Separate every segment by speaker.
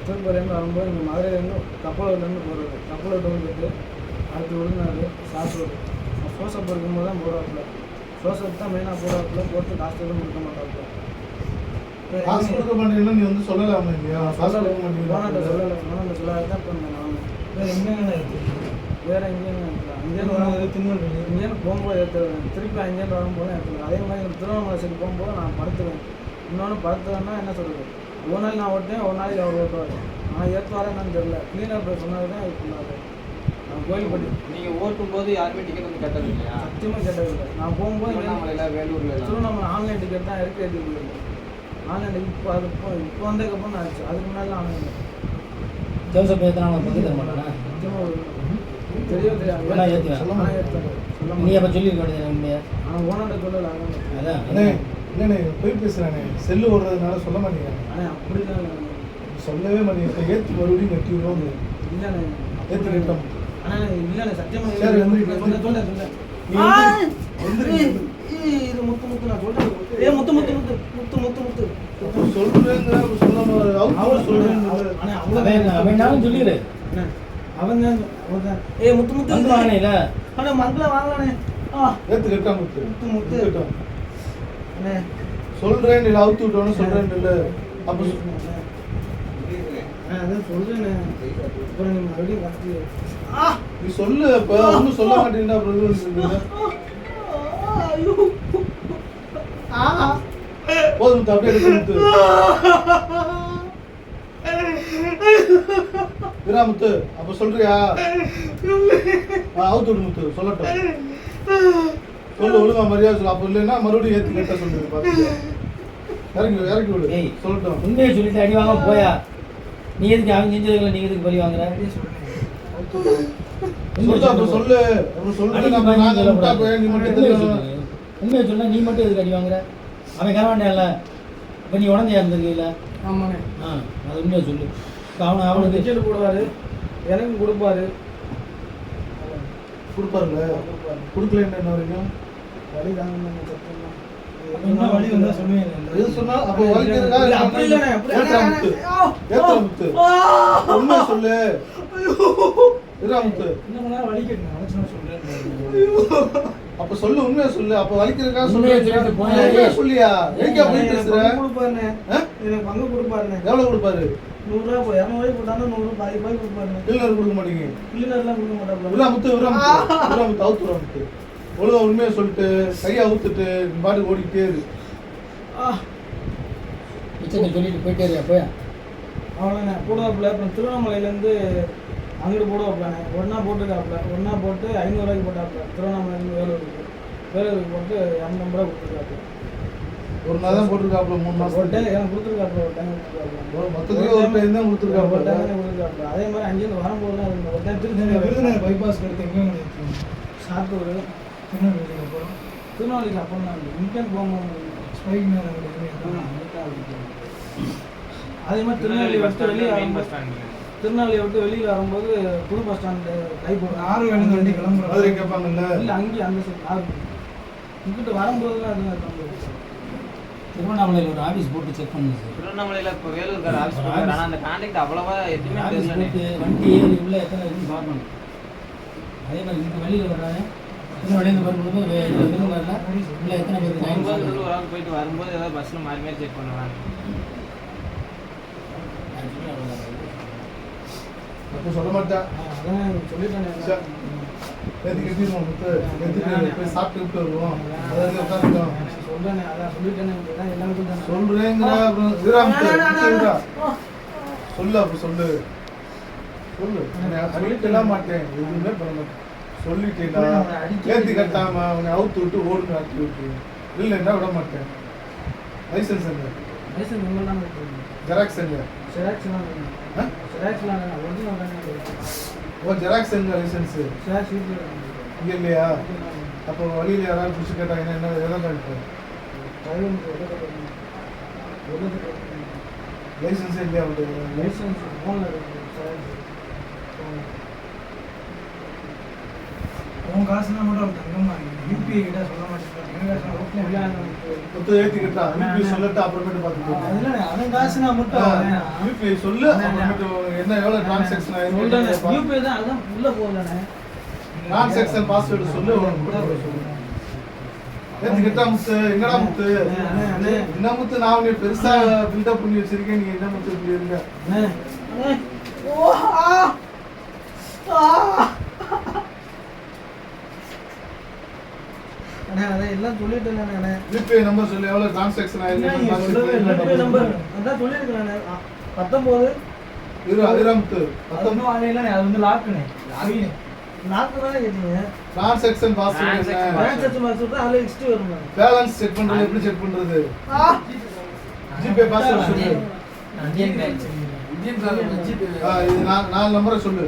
Speaker 1: திருப்பதிலேருந்து வரும்போது இங்கே மதுரையிலேருந்து கப்பலூர்லேருந்து போகிறது. கப்பலூர் வந்துட்டு அடுத்து விழுந்தாரு சாப்பிடுவது. சோசப் இருக்கும்போது தான் போடுவாப்புல. சோசப் தான் மெயினாக போடுவாப்புல. போட்டு காசு எதுவும் கொடுக்க மாட்டாப்புல.
Speaker 2: காசு கொடுக்க மாட்டேங்கன்னா நீ வந்து சொல்லலாமா இல்லையா?
Speaker 1: சொல்லலை, ஓனாண்ட சொல்லலை. ஓனாண்ட சொல்லாத தான் இப்போ நான்
Speaker 3: வேறு எங்கேங்க இருக்குது?
Speaker 1: வேறு எங்கேயும் எடுத்துல அங்கேருந்து வரும்போது இங்கேருந்து போகும்போது எடுத்துருவேன். திருப்பி அங்கேருந்து வரும்போது எடுத்துருவேன். அதே மாதிரி திருவண்ணாமலை சைடு போகும்போது நான் படுத்துவேன். இன்னொன்று படுத்துவேன்னா என்ன சொல்கிறது, ஒரு நாள் நான் ஓட்டுவேன், ஒரு நாளைக்கு அவர் ஓட்டுவார். நான் ஏற்றுவாரே என்னன்னு தெரியல. க்ளீனர் போய் சொன்னது தான் இது பண்ணாரு. நான் கோயில்பட்டி
Speaker 4: நீங்கள் ஓட்டும் போது யாருமே டிக்கெட் வந்து கேட்டது இல்லையா?
Speaker 1: சத்தியமாக கேட்டதில்லை. நான் போகும்போது
Speaker 4: திருவண்ணாமலையில் வேலூரில்
Speaker 1: திருவண்ணாமலை ஆன்லைன் டிக்கெட் தான் இருக்கு எழுதி போயிருக்கேன். ஆன்லைன் இப்போ அது இப்போ வந்ததுக்கப்புறம் நான் ஆச்சு. அதுக்கு முன்னாடி ஆன்லைன்
Speaker 3: ஜோசப் ஏற்றினா பற்றி தர மாட்டானா?
Speaker 1: தெரியவே தெரியாது.
Speaker 3: நீ அப்போ சொல்லியிருக்க வேண்டியது.
Speaker 1: ஆனால் ஓனாண்ட சொல்லலை.
Speaker 3: அதான்
Speaker 2: இல்லைண்ணே போய் பேசுகிறானே, செல்லு ஓடுறதுனால சொல்ல மாட்டேங்கிறாங்க.
Speaker 1: ஆனால் அப்படி தான்
Speaker 2: சொல்லவே மாட்டேங்க. ஏற்றி மறுபடியும் கட்டி விடுவோம்.
Speaker 1: இல்லைண்ணே
Speaker 2: ஏற்றி கட்டம்.
Speaker 1: ஆனால் இல்லைண்ணே சத்தியமாக
Speaker 2: சரி,
Speaker 1: சொல்ல இது முத்து முத்து நான் சொல்றேன். முத்து முத்து முத்து முத்து முத்து முத்து
Speaker 2: சொல்றேங்கிற சொல்லாம அவர் சொல்றேன்.
Speaker 3: அவன் சொல்லிடு.
Speaker 1: அவன் தான் முத்து முத்து
Speaker 3: வாங்கினீல.
Speaker 1: ஆனால் மங்கள வாங்கலானே.
Speaker 2: ஏத்து கட்டா முத்து
Speaker 1: முத்து முத்து
Speaker 2: கட்டம்
Speaker 1: அண்ணே
Speaker 2: சொல்றேன். இல்லை அவுத்து விட்டோன்னு சொல்றேன். இல்லை அப்போ
Speaker 1: அதான் சொல்றேண்ணே. அப்புறம் நீ மறுபடியும் பார்த்து
Speaker 2: நீ சொல்லு. இப்போ ஒன்றும் சொல்ல மாட்டேன்னா அப்புறம் போதும் முத்து, அப்படியே எடுத்து முத்து. முத்து அப்ப சொல்றியா? அவுத்து விடு முத்து, சொல்லட்டும். சொல்லு, ஒழுங்கா மரியாதை சொல்லு. அப்ப இல்லைன்னா மறுபடியும் ஏத்தி கட்ட சொல்லு. இறக்கி விடு, சொல்லட்டும்.
Speaker 3: உண்மையை சொல்லிட்டு அடி வாங்க போயா. நீ எதுக்கு அவன் செஞ்சதுல நீங்க எதுக்கு பழி வாங்குற?
Speaker 2: சொல்லு.
Speaker 3: உண்மையை சொன்னா நீ மட்டும் எதுக்கு அடி வாங்குற? அவன் கரவாண்டியால இப்போ நீ உடஞ்சா இருந்திருக்கீங்களா?
Speaker 1: ஆமாண்ணே.
Speaker 3: அது உண்மையை சொல்லு.
Speaker 1: அவனுக்கு டிக்கெட் போடுவாரு, எனக்கு கொடுப்பாரு.
Speaker 2: கொடுப்பாருல்ல, கொடுக்கல என்ன வரைக்கும்
Speaker 1: வழி தாங்க சத்தம்
Speaker 3: என்ன வழி வந்தா சொல்லுவேன்.
Speaker 2: எது சொன்னா அப்போ வலிக்கிறதா?
Speaker 1: அப்படி இல்லைண்ணே.
Speaker 2: முத்து உண்மை சொல்லு. முத்து
Speaker 3: என்ன வலிக்கணும் அவசரம் சொல்றேன்.
Speaker 2: அப்ப சொல்லு, உண்மையா சொல்லு. அப்ப வலிக்கிறதுக்காக சொல்லியா? எங்க போய் பேசுற?
Speaker 1: கொடுப்பாருண்ணே, எனக்கு பங்கு கொடுப்பாருண்ணே.
Speaker 2: எவ்வளவு கொடுப்பாரு?
Speaker 1: 100 ரூபா 200 போட்டாலும் 100 பாதி பாதி கொடுப்பாருண்ணே.
Speaker 2: கிளீனர் கொடுக்க மாட்டீங்க?
Speaker 1: கிளீனர்லாம் கொடுக்க மாட்டாங்க.
Speaker 2: முத்து அவுத்துறா முத்து. ஒழுங்கா உண்மையா சொல்லிட்டு கையை அவுத்துட்டு பாட்டு ஓடிக்கிட்டே இரு.
Speaker 3: சொல்லிட்டு போயிட்டே இருக்கியா? போயா
Speaker 1: அவ்வளோண்ணே. போடுவாப்புல. அப்புறம் திருவண்ணாமலையிலேருந்து அங்கிட்டு போடுவாப்புலண்ணே. ஒன்றா போட்டுருக்காப்புல. ஒன்றா போட்டு 500 ரூபாய்க்கு போட்டாப்புல. திருவண்ணாமலையிலேருந்து வேலூருக்கு போட்டு 250 ரூபா கொடுத்துருக்காப்புல.
Speaker 2: ஒரு நாள் தான் போட்டிருக்காப்புல. 3 மாதம்
Speaker 1: ஒரு டைம் எனக்கு கொடுத்துருக்காப்புல. ஒரு டைம் கொடுத்துருக்காப்புல.
Speaker 2: மொத்தத்துக்கு ஒரு டைம் தான் கொடுத்துருக்காப்புல.
Speaker 1: ஒரு டைம் கொடுத்துருக்காப்புல. அதே மாதிரி அங்கேருந்து வரும்போது தான் அது ஒரு டைம்
Speaker 3: விருதுநகர் பைபாஸ் எடுத்து எங்கே
Speaker 1: சாத்தூர் திருநெல்வேலிக்கு அப்புறம் தான் இங்கேருந்து போகும்போது
Speaker 3: ஸ்பைக் நேரம்.
Speaker 1: அதே மாதிரி திருநெல்வேலி விட்டு வெளியில் வரும்போது புது பஸ் ஸ்டாண்டு கை போடுறோம்.
Speaker 3: 6 வேணும் வண்டி கிளம்புறோம்.
Speaker 2: மதுரை கேட்பாங்கல்ல.
Speaker 1: இல்லை அங்கேயும் அந்த சைடு இங்கிட்ட வரும்போது தான் அது
Speaker 3: திருவண்ணாமலையில் ஒரு ஆஃபீஸ் போட்டு செக் பண்ணுங்க சார்.
Speaker 4: திருவண்ணாமலையில் இப்போ வேலூர் ஆஃபீஸ் போட்டு ஆனால் அந்த கான்டாக்ட் அவ்வளோவா எதுவுமே
Speaker 3: ஆஃபீஸ் போட்டு வண்டி ஏறி உள்ள எத்தனை இருக்குன்னு பார்க்கணும். அதே மாதிரி இங்கே வெளியில் வர்றாங்க. இன்னும் வெளியில் வரும்போது உள்ள எத்தனை பேருக்கு
Speaker 4: ஒரு ஆள் போயிட்டு வரும்போது ஏதாவது பஸ்ஸில் மாறி மாறி செக் பண்ணுவாங்க.
Speaker 2: அப்போ சொல்ல மாட்டேன்.
Speaker 1: அதான் சொல்லிட்டேன்.
Speaker 2: நேற்று கட்டிடுவோம் முத்து. நேற்று போய் சாப்பிட்டு வருவோம். அதாவது உட்காந்துட்டோம்.
Speaker 1: சொல்றேன். அதான் சொல்லிட்டேன். எல்லாமே
Speaker 2: சொல்றேங்கிற சொல்லு. அப்போ சொல்லு சொல்லிக்கலாம் மாட்டேன். எதுவுமே பண்ண மாட்டேன். சொல்லிட்டேன்னா ஏற்றி கட்டாம அவனை அவுத்து விட்டு ஓடுன்னு ஆக்கி விட்டு இல்லைன்னா விட மாட்டேன். லைசன்ஸ் எங்க?
Speaker 1: லைசன்ஸ் உங்கள்தான்.
Speaker 2: ஜெராக்ஸ் எங்க?
Speaker 1: ஜெராக்ஸ்லாம் ஒரிஜினல் தானே.
Speaker 2: ஓ ஜெராக்ஸ் எங்க லைசன்ஸ்?
Speaker 1: ஜெராக்ஸ்
Speaker 2: இங்கே இல்லையா? அப்போ வழியில் யாராவது பிடிச்சி கேட்டாங்கன்னா என்ன எதாவது காட்டுறேன். லைசன்ஸ் இல்லையா?
Speaker 1: லைசன்ஸ் ஃபோனில்
Speaker 3: உன் காசுனா மட்டும் அவன் தங்கம்மா யூபிஐ கிட்ட சொல்ல மாட்டேங்கிறான். என் காசுனா ரோட்ல
Speaker 2: மொத்தம் ஏற்றி கட்டா யூபிஐ சொல்லட்டு அப்புறமேட்டு பார்த்துக்கோங்க.
Speaker 3: அதில் அவன் காசுனா மட்டும்
Speaker 2: யூபிஐ சொல்லு அப்புறமேட்டு என்ன எவ்வளோ டிரான்சாக்ஷன்
Speaker 1: சொல்றேன்
Speaker 2: ஆயிருக்கு
Speaker 1: யூபிஐ தான் அதான் உள்ள போகுதானே
Speaker 2: டிரான்சாக்ஷன் பாஸ்வேர்டு சொல்லு ஏற்றி கட்டா முத்து என்னடா முத்து என்ன முத்து நான் உன்னை பெருசா பில்டப் பண்ணி வச்சிருக்கேன் நீ என்ன முத்து இப்படி இருக்க
Speaker 1: அண்ணே அண்ணே ஓ ஆ ஆ அண்ணே அதான் எல்லாம் சொல்லிட்டேன் அண்ணே
Speaker 2: யூபிஐ நம்பர் சொல்லு எவ்வளோ டிரான்சாக்ஷன்
Speaker 1: யூபிஐ நம்பர்
Speaker 2: ஆயிருக்கு
Speaker 1: அதான் சொல்லியிருக்கேன் அண்ணே 19
Speaker 2: இரு முத்து
Speaker 3: பத்தொன்பது ஆலையில அது வந்து லாக்குனே
Speaker 1: நாக்கு தானே கேட்டீங்க
Speaker 2: டிரான்சாக்ஷன் பாஸ்வேர்டு
Speaker 1: டிரான்சாக்ஷன் பாஸ் சொல்லிட்டு அதில் ஹிஸ்ட்ரி வருங்க
Speaker 2: பேலன்ஸ் செக் பண்றது எப்படி செக் பண்றது ஜிபே பாஸ்வேர்டு சொல்லு
Speaker 4: இந்தியன் பேங்க்
Speaker 2: இது 4 நம்பரை சொல்லு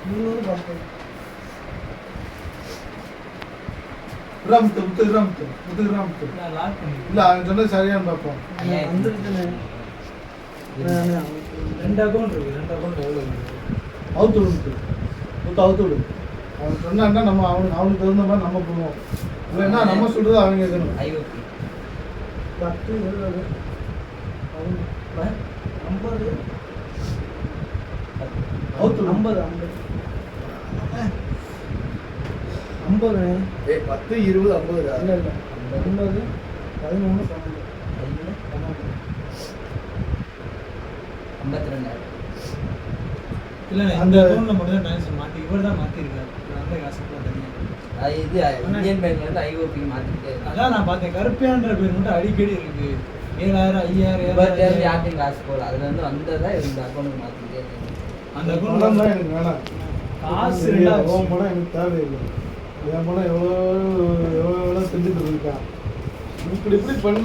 Speaker 1: நீங்கள் வந்து பார்த்து
Speaker 2: முத்து
Speaker 3: லாக் பண்ணி
Speaker 2: இல்ல அவன் சொன்னது சரியான்னு பார்ப்போம்
Speaker 1: வந்துருச்சுண்ணே
Speaker 3: ரெண்டு அக்கௌண்ட் இருக்கு. ரெண்டு அக்கௌண்ட் எவ்வளோ இருக்கு?
Speaker 2: அவுத்து விடு அவன் சொன்னான்னா நம்ம அவனுக்கு தகுந்த மாதிரி நம்ம பண்ணுவோம் இல்லைன்னா நம்ம சொல்றது அவங்க கேட்கணும்
Speaker 4: ஐஓபி
Speaker 1: 10 20 50
Speaker 2: அவுத்து விடு.
Speaker 1: 50 50
Speaker 2: ஏய் 10 20 50
Speaker 1: இல்ல இல்ல 50 11
Speaker 4: 52,000
Speaker 3: இல்லை
Speaker 2: அந்த-
Speaker 3: அந்த அக்கௌண்ட்டில் மட்டும் தான் ட்ரான்ஸ்ஃபர் மாற்றி இவர் தான் மாற்றிருக்காரு. அந்த காசு கூட தனியாக
Speaker 4: இது இந்தியன் பேங்க்ல இருந்து ஐஓபி மாத்திட்டே இருக்காங்க.
Speaker 3: அதான் நான் பார்த்தேன். கருப்பியான்ற பேர் மட்டும் அடிக்கடி இருக்கு. 7000 5000
Speaker 4: இவர்ட்ட இருந்து
Speaker 3: 7000
Speaker 4: யார்ட்டையும் காசு போகல. அதுல இருந்து வந்ததா இந்த அக்கௌண்ட்டுக்கு மாத்திட்டே இருக்காங்க.
Speaker 3: அந்த
Speaker 2: பணம்
Speaker 3: அக்கௌண்ட்
Speaker 2: தான் எனக்கு வேணாம்
Speaker 3: காசு
Speaker 2: சரியா?
Speaker 3: ரெண்டாச்சு.
Speaker 2: உன் பணம் எனக்கு தேவையில்லை என் பணம் எவ்வளோ செஞ்சுட்டு இருக்கான் இப்படி பண்ண